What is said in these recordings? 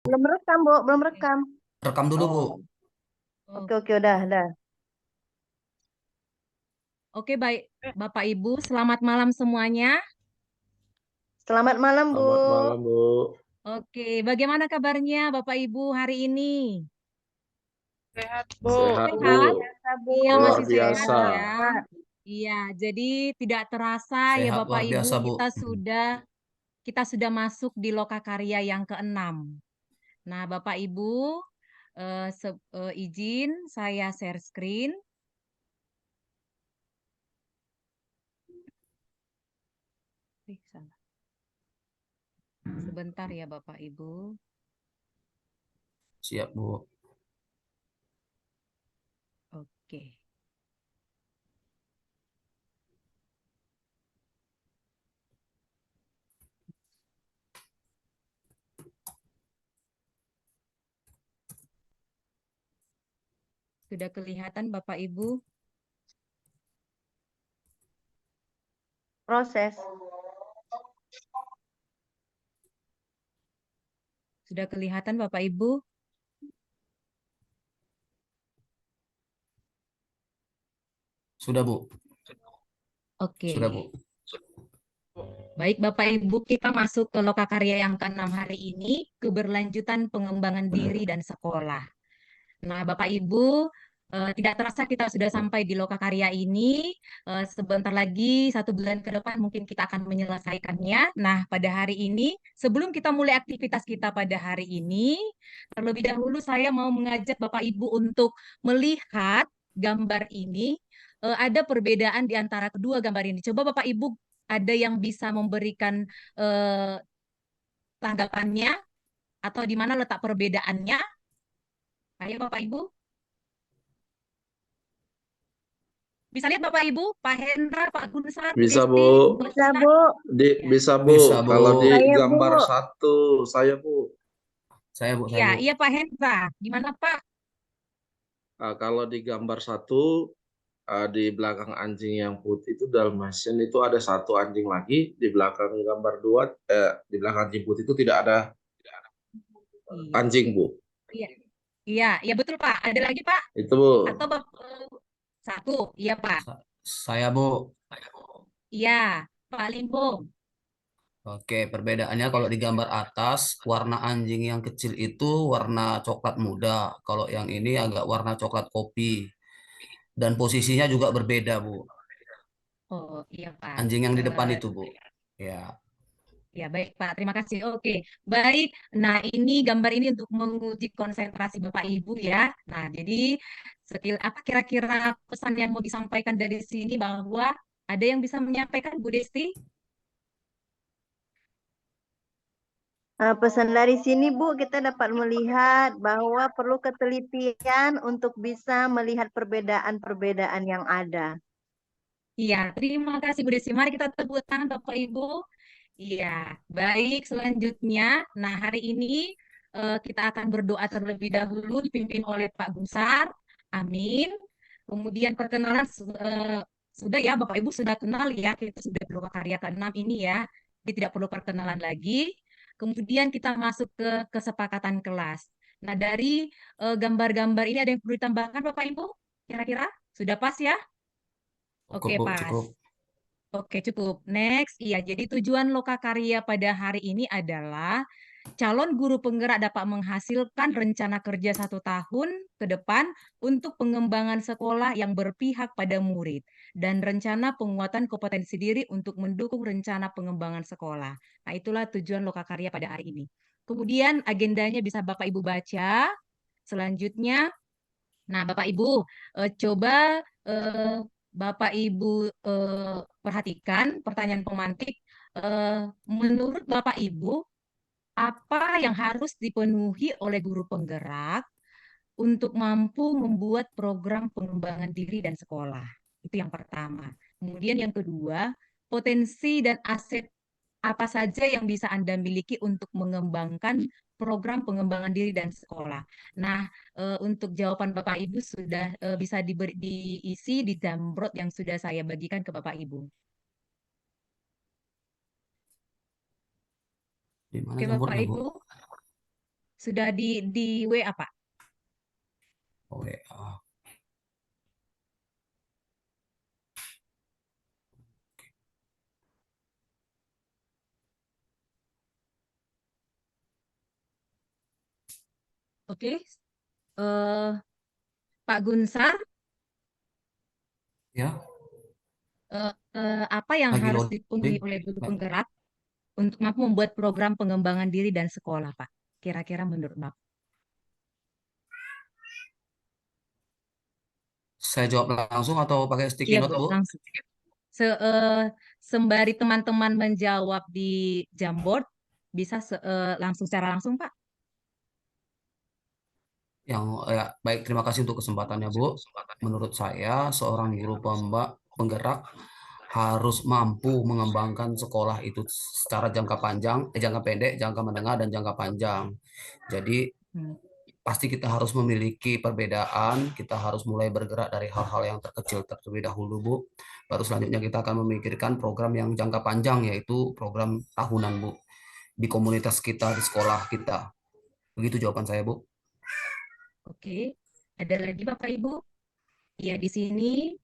Belum rekam, Bu. Belum rekam. Rekam dulu, Bu. Oke, oke, udah, udah. Oke, baik. Bapak Ibu, selamat malam semuanya. Selamat malam, Bu. Selamat malam, Bu. Oke, bagaimana kabarnya Bapak Ibu hari ini? Sehat, Bu. Sehat, Bu. Sehat? Biasa, Bu. Iya, Luar masih sehat biasa. ya. Iya, jadi tidak terasa ya Sehat Bapak luar Ibu, biasa, Bu. kita sudah masuk di Lokakarya yang ke-6. Nah, Bapak Ibu, izin saya share screen. Salah. Sebentar ya Bapak Ibu. Siap, Bu. Oke. Sudah kelihatan Bapak Ibu? Proses. Sudah kelihatan Bapak Ibu? Sudah, Bu. Oke. Sudah, Bu. Baik Bapak Ibu, kita masuk ke Lokakarya yang ke-6 hari ini, keberlanjutan pengembangan diri dan sekolah. Nah, Bapak Ibu, tidak terasa kita sudah sampai di Lokakarya ini. Sebentar lagi, 1 bulan ke depan mungkin kita akan menyelesaikannya. Nah, pada hari ini, sebelum kita mulai aktivitas kita pada hari ini, terlebih dahulu saya mau mengajak Bapak Ibu untuk melihat gambar ini. Ada perbedaan di antara kedua gambar ini. Coba Bapak Ibu ada yang bisa memberikan eh, tanggapannya atau di mana letak perbedaannya? Ayo Bapak Ibu. Bisa lihat Bapak Ibu, Pak Hendra, Pak Gunsar, Bu Bisa, Desti, Bu. Bu Bisa, Sina. Bu. Ya. Bisa, Bu. Bisa, Bu. Kalau di Saya, gambar Bu. 1, saya, Bu. Saya, Bu. Iya, iya Pak Hendra. Gimana Pak? Kalau di gambar 1, di belakang anjing yang putih itu Dalmatian itu ada 1 anjing lagi. Di belakang gambar 2, di belakang anjing putih itu tidak ada Iya, anjing, Bu. iya, iya, iya betul Pak. Ada lagi Pak? Itu, Bu. Atau satu? Iya Pak. Saya, Bu. Iya, Pak Limbong. Oke, perbedaannya kalau di gambar atas, warna anjing yang kecil itu warna coklat muda. Kalau yang ini agak warna coklat kopi. Dan posisinya juga berbeda, Bu. Oh iya Pak. Anjing yang di depan Eh, itu, Bu. Ya. Ya, baik Pak. Terima kasih. Oke, baik. Nah, ini gambar ini untuk menguji konsentrasi Bapak Ibu ya. Nah, jadi skill apa kira-kira pesan yang mau disampaikan dari sini bahwa ada yang bisa menyampaikan Bu Desti? Pesan dari sini, Bu, kita dapat melihat bahwa perlu ketelitian untuk bisa melihat perbedaan-perbedaan yang ada. Iya, terima kasih Bu Desti. Mari kita tepuk tangan Bapak Ibu. Iya, baik. Selanjutnya, nah hari ini kita akan berdoa terlebih dahulu dipimpin oleh Pak Gusar. Amin. Kemudian perkenalan sudah ya, Bapak Ibu sudah kenal ya, kita sudah Lokakarya ke-6 ini ya. Jadi tidak perlu perkenalan lagi. Kemudian kita masuk ke kesepakatan kelas. Nah, dari gambar-gambar ini ada yang perlu ditambahkan Bapak Ibu? Kira-kira sudah pas ya? Cukup, Oke, Bu. pas. Cukup. Oke, cukup. Next, iya. Jadi tujuan Lokakarya pada hari ini adalah calon guru penggerak dapat menghasilkan rencana kerja 1 tahun ke depan untuk pengembangan sekolah yang berpihak pada murid dan rencana penguatan kompetensi diri untuk mendukung rencana pengembangan sekolah. Nah, itulah tujuan Lokakarya pada hari ini. Kemudian agendanya bisa Bapak Ibu baca. Selanjutnya, nah, Bapak Ibu, coba eh, Bapak Ibu perhatikan pertanyaan pemantik. Menurut Bapak Ibu, apa yang harus dipenuhi oleh guru penggerak untuk mampu membuat program pengembangan diri dan sekolah? Itu yang pertama. Kemudian yang kedua, potensi dan aset apa saja yang bisa Anda miliki untuk mengembangkan program pengembangan diri dan sekolah. Nah, untuk jawaban Bapak Ibu sudah bisa diisi di Jambrot yang sudah saya bagikan ke Bapak Ibu. Di mana Oke, Bapak jamurnya, Bu? Ibu. Sudah di WA, Pak. Oke. Oke. Eh, Pak Gunsar, Ya, apa yang lagi harus dipenuhi loading. oleh guru Mbak. penggerak untuk mampu membuat program pengembangan diri dan sekolah, Pak? Kira-kira menurut Bapak? Saya jawab langsung atau pakai sticky Iya, note, Bu, Bu? langsung. Sembari teman-teman menjawab di Jamboard, bisa langsung secara langsung, Pak? Ya, baik, terima kasih untuk kesempatannya, Bu. Menurut saya, seorang guru penggerak harus mampu mengembangkan sekolah itu secara jangka panjang, jangka pendek, jangka menengah, dan jangka panjang. Jadi, Hmm. pasti kita harus memiliki perbedaan, kita harus mulai bergerak dari hal-hal yang terkecil terlebih dahulu, Bu. Baru selanjutnya kita akan memikirkan program yang jangka panjang, yaitu program tahunan, Bu, di komunitas kita, di sekolah kita. Begitu jawaban saya, Bu. Oke, ada lagi Bapak Ibu? Ya, di sini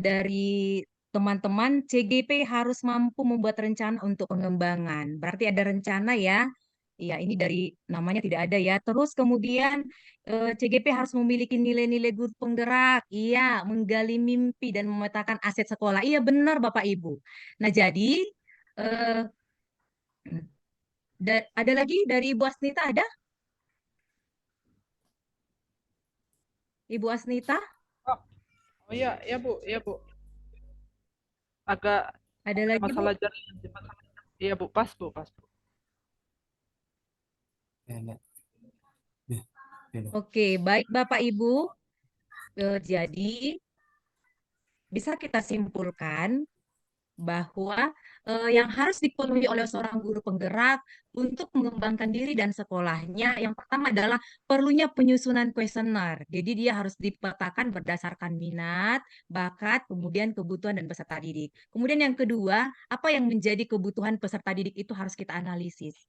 dari teman-teman CGP harus mampu membuat rencana untuk pengembangan. Berarti ada rencana ya. Ya, ini dari namanya tidak ada ya. Terus kemudian CGP harus memiliki nilai-nilai guru penggerak. Iya, menggali mimpi dan memetakan aset sekolah. Iya, benar Bapak Ibu. Nah, jadi eh, ada lagi dari Ibu Asnita ada? Ibu Asnita, Oh, oh iya, ya Bu, ya Bu. Agak ada lagi Bu? masalah jaringan. Iya Bu, pas Bu, pas Bu. Ya, ya. Ya, ya, Bu. Oke, baik Bapak Ibu. Jadi bisa kita simpulkan bahwa yang harus dipenuhi oleh seorang guru penggerak untuk mengembangkan diri dan sekolahnya, yang pertama adalah perlunya penyusunan kuesioner. Jadi dia harus dipetakan berdasarkan minat, bakat, kemudian kebutuhan dan peserta didik. Kemudian yang kedua, apa yang menjadi kebutuhan peserta didik itu harus kita analisis.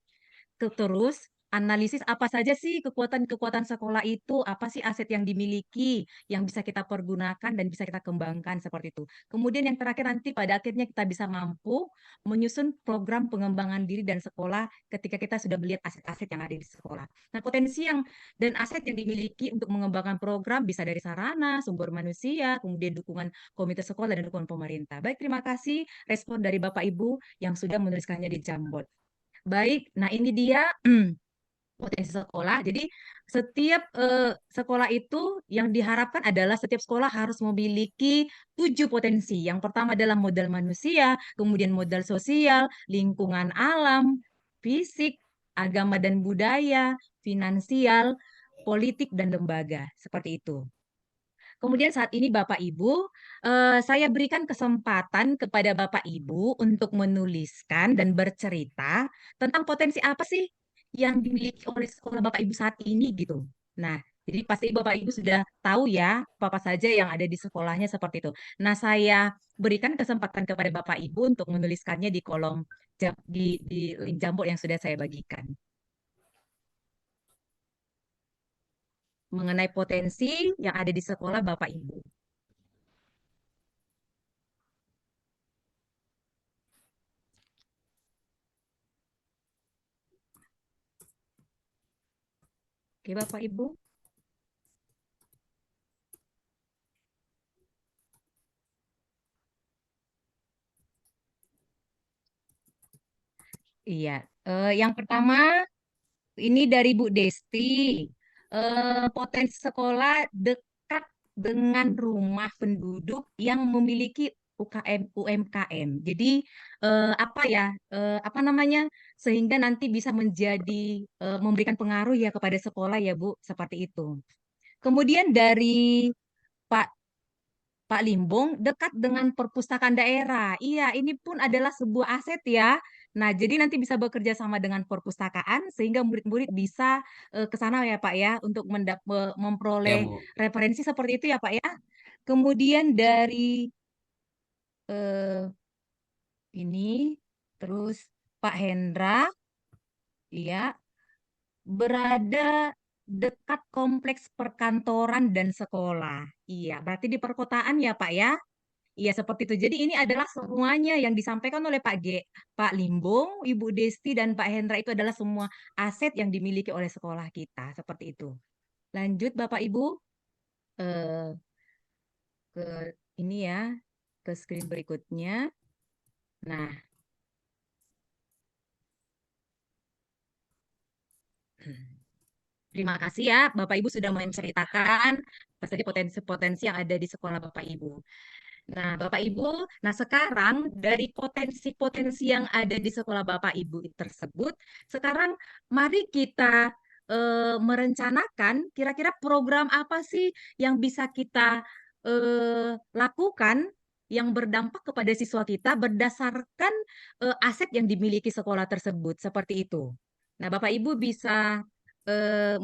Terus analisis apa saja sih kekuatan-kekuatan sekolah itu, apa sih aset yang dimiliki yang bisa kita pergunakan dan bisa kita kembangkan seperti itu. Kemudian yang terakhir nanti pada akhirnya kita bisa mampu menyusun program pengembangan diri dan sekolah ketika kita sudah melihat aset-aset yang ada di sekolah. Nah, potensi yang dan aset yang dimiliki untuk mengembangkan program bisa dari sarana, sumber manusia, kemudian dukungan komite sekolah dan dukungan pemerintah. Baik, terima kasih respon dari Bapak Ibu yang sudah menuliskannya di Jamboard. Baik, nah ini dia potensi sekolah. Jadi setiap sekolah itu yang diharapkan adalah setiap sekolah harus memiliki 7 potensi. Yang pertama adalah modal manusia, kemudian modal sosial, lingkungan alam, fisik, agama dan budaya, finansial, politik dan lembaga. Seperti itu. Kemudian saat ini Bapak Ibu, saya berikan kesempatan kepada Bapak Ibu untuk menuliskan dan bercerita tentang potensi apa sih yang dimiliki oleh sekolah Bapak Ibu saat ini gitu. Nah, jadi pasti Bapak Ibu sudah tahu ya apa saja yang ada di sekolahnya seperti itu. Nah, saya berikan kesempatan kepada Bapak Ibu untuk menuliskannya di kolom di link Jamboard yang sudah saya bagikan. Mengenai potensi yang ada di sekolah Bapak Ibu. Oke, Bapak Ibu. Iya, yang pertama ini dari Bu Desti. Potensi sekolah dekat dengan rumah penduduk yang memiliki UKM UMKM. Jadi apa ya? Apa namanya? Sehingga nanti bisa menjadi memberikan pengaruh ya kepada sekolah ya Bu, seperti itu. Kemudian dari Pak Pak Limbong dekat dengan perpustakaan daerah. Iya, ini pun adalah sebuah aset ya. Nah, jadi nanti bisa bekerja sama dengan perpustakaan sehingga murid-murid bisa ke sana ya Pak ya untuk Ya, memperoleh Bu. referensi seperti itu ya Pak ya. Kemudian dari eh, ini terus Pak Hendra, iya. berada dekat kompleks perkantoran dan sekolah. Iya, berarti di perkotaan ya Pak ya? Iya, seperti itu. Jadi ini adalah semuanya yang disampaikan oleh Pak Limbong, Ibu Desti, dan Pak Hendra itu adalah semua aset yang dimiliki oleh sekolah kita. Seperti itu. Lanjut Bapak Ibu eh, ke ini ya, ke screen berikutnya. Nah, terima kasih ya Bapak Ibu sudah menceritakan apa saja potensi-potensi yang ada di sekolah Bapak Ibu. Nah, Bapak Ibu, nah sekarang dari potensi-potensi yang ada di sekolah Bapak Ibu tersebut, sekarang mari kita merencanakan kira-kira program apa sih yang bisa kita lakukan yang berdampak kepada siswa kita berdasarkan aset yang dimiliki sekolah tersebut, seperti itu. Nah, Bapak Ibu bisa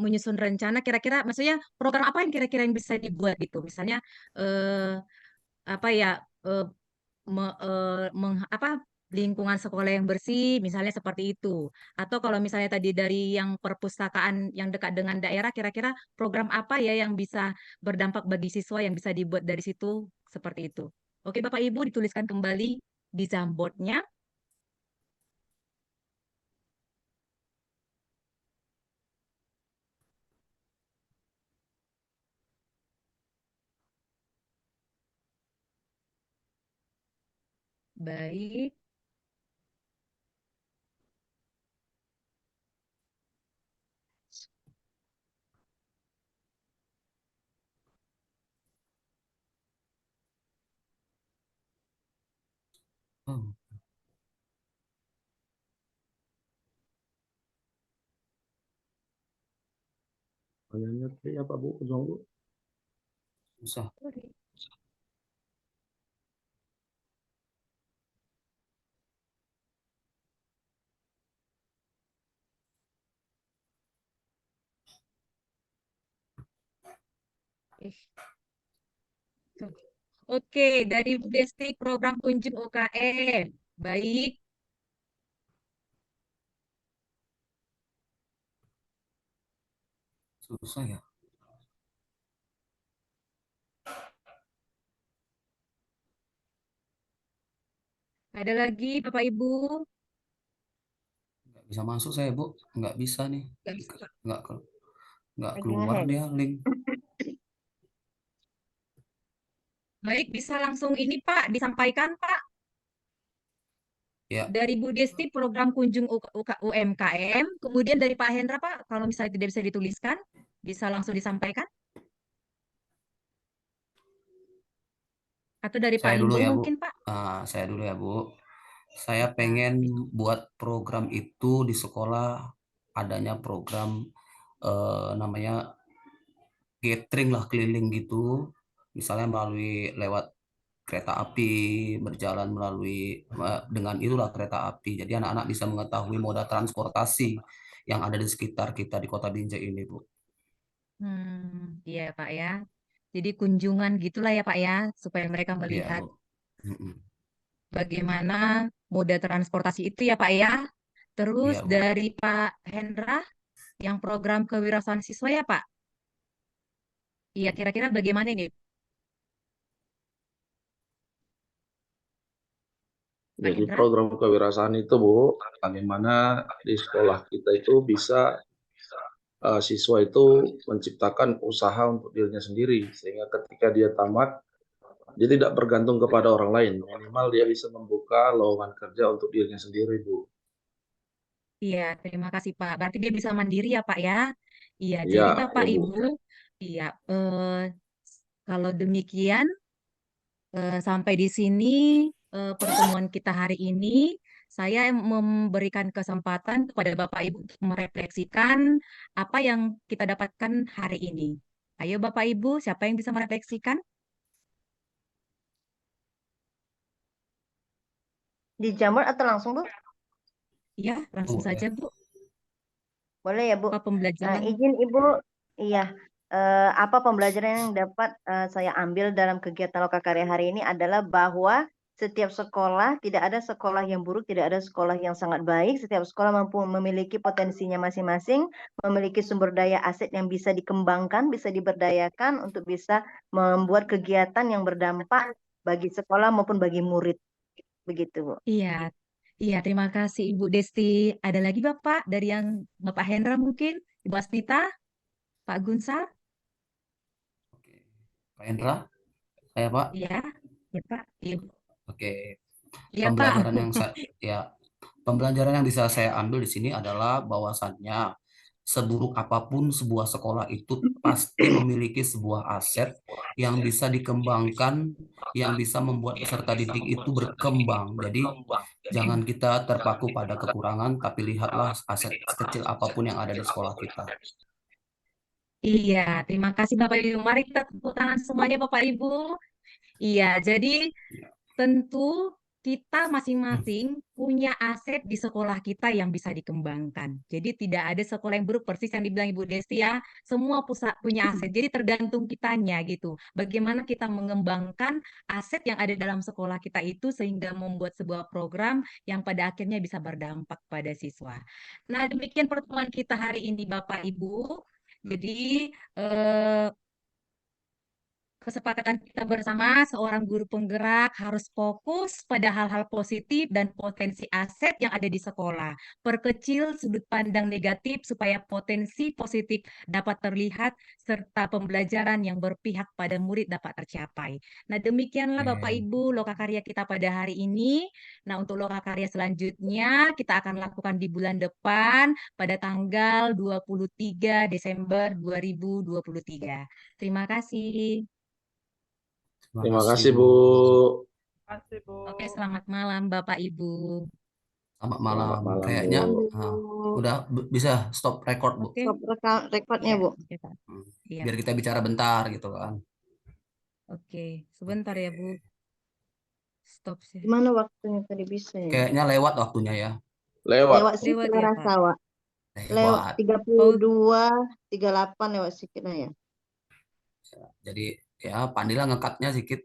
menyusun rencana kira-kira, maksudnya program apa yang kira-kira yang bisa dibuat gitu, misalnya apa ya eh, apa lingkungan sekolah yang bersih misalnya seperti itu, atau kalau misalnya tadi dari yang perpustakaan yang dekat dengan daerah kira-kira program apa ya yang bisa berdampak bagi siswa yang bisa dibuat dari situ seperti itu. Oke Bapak Ibu, dituliskan kembali di Jamboardnya. Baik. Oh, Pertanyaannya tadi apa Bu? Ulang Bu. susah. Eh, Oke, dari Bu Desti program kunjung UKM. Baik. Susah ya. Ada lagi Bapak Ibu? Nggak bisa masuk saya, Bu. Nggak bisa nih. Nggak bisa, Pak. Nggak, nggak Lagi keluar ngehack. dia link. Baik, bisa langsung ini Pak, disampaikan Pak. Ya, Dari Bu Desti program kunjung UMKM, kemudian dari Pak Hendra Pak, kalau misalnya tidak bisa dituliskan, bisa langsung disampaikan. Atau dari Pak saya dulu Limbong ya, Bu. mungkin Pak. Saya dulu ya, Bu. Saya Ya, pengen buat program itu di sekolah, adanya program namanya gathering lah, keliling gitu. Misalnya melalui lewat kereta api, berjalan melalui dengan itulah kereta api. Jadi anak-anak bisa mengetahui moda transportasi yang ada di sekitar kita di Kota Binjai ini, Bu. Iya Pak ya. Jadi kunjungan gitulah ya Pak ya, supaya mereka Iya, melihat Bu. Mm-mm. bagaimana moda transportasi itu ya Pak ya. Terus Iya, Bu. dari Pak Hendra, yang program kewirausahaan siswa ya Pak. Iya, kira-kira bagaimana ini Pak Jadi Hendra? program kewirausahaan itu Bu, bagaimana di sekolah kita itu bisa siswa itu menciptakan usaha untuk dirinya sendiri sehingga ketika dia tamat dia tidak bergantung kepada orang lain, minimal dia bisa membuka lowongan kerja untuk dirinya sendiri Bu. Iya, terima kasih Pak. Berarti dia bisa mandiri ya Pak ya. Iya, Iya, jadi ya Bapak Bu. Ibu, iya, kalau demikian sampai di sini pertemuan kita hari ini. Saya memberikan kesempatan kepada Bapak Ibu untuk merefleksikan apa yang kita dapatkan hari ini. Ayo Bapak Ibu, siapa yang bisa merefleksikan? Di Jamboard atau langsung, Bu? Ya, langsung Boleh. saja Bu. Boleh ya, Bu? Apa pembelajaran? Izin Ibu, iya. Apa pembelajaran yang dapat saya ambil dalam kegiatan Lokakarya hari ini adalah bahwa setiap sekolah, tidak ada sekolah yang buruk, tidak ada sekolah yang sangat baik. Setiap sekolah mampu memiliki potensinya masing-masing, memiliki sumber daya aset yang bisa dikembangkan, bisa diberdayakan untuk bisa membuat kegiatan yang berdampak bagi sekolah maupun bagi murid. Begitu, Bu. Iya, iya, terima kasih Ibu Desti. Ada lagi Bapak dari yang Bapak Hendra mungkin, Ibu Asmita, Pak Gunsar? Oke. Pak Hendra, saya Pak. Iya, ya Pak. Iya, Oke. iya Pak. Pembelajaran yang bisa saya ambil di sini adalah bahwasannya seburuk apapun sebuah sekolah itu pasti memiliki sebuah aset yang bisa dikembangkan, yang bisa membuat peserta didik itu berkembang. Jadi jangan kita terpaku pada kekurangan, tapi lihatlah aset sekecil apapun yang ada di sekolah kita. Iya, terima kasih Bapak Ibu. Mari kita tepuk tangan semuanya Bapak Ibu. Iya, jadi tentu kita masing-masing punya aset di sekolah kita yang bisa dikembangkan. Jadi tidak ada sekolah yang buruk, persis yang dibilang Ibu Desti ya. Semua pusat punya aset. Jadi tergantung kitanya gitu. Bagaimana kita mengembangkan aset yang ada dalam sekolah kita itu sehingga membuat sebuah program yang pada akhirnya bisa berdampak pada siswa. Nah, demikian pertemuan kita hari ini Bapak Ibu. Jadi kesepakatan kita bersama, seorang guru penggerak harus fokus pada hal-hal positif dan potensi aset yang ada di sekolah. Perkecil sudut pandang negatif supaya potensi positif dapat terlihat serta pembelajaran yang berpihak pada murid dapat tercapai. Nah, demikianlah Bapak Ibu lokakarya kita pada hari ini. Nah, untuk lokakarya selanjutnya kita akan lakukan di bulan depan pada tanggal 23 Desember 2023. Terima kasih. Terima kasih, Bu. Terima kasih, Bu. Oke, selamat malam Bapak Ibu. Selamat Selamat malam. malam, Kayaknya Bu. udah bisa stop record, Bu. Oke, Stop rekodnya, iya, Bu. oke, Pak. Hmm. Iya, Biar kita bicara bentar gitu kan. oke. Sebentar ya, Bu. Stop sih. Gimana waktunya tadi bisa ya? Kayaknya lewat waktunya ya. Lewat. Lewat sih Lewat saya ya, rasa, Pak. Wak. Lewat Lewat. 32, 38 lewat sikitnya ya. Jadi ya Pandila ngekatnya sedikit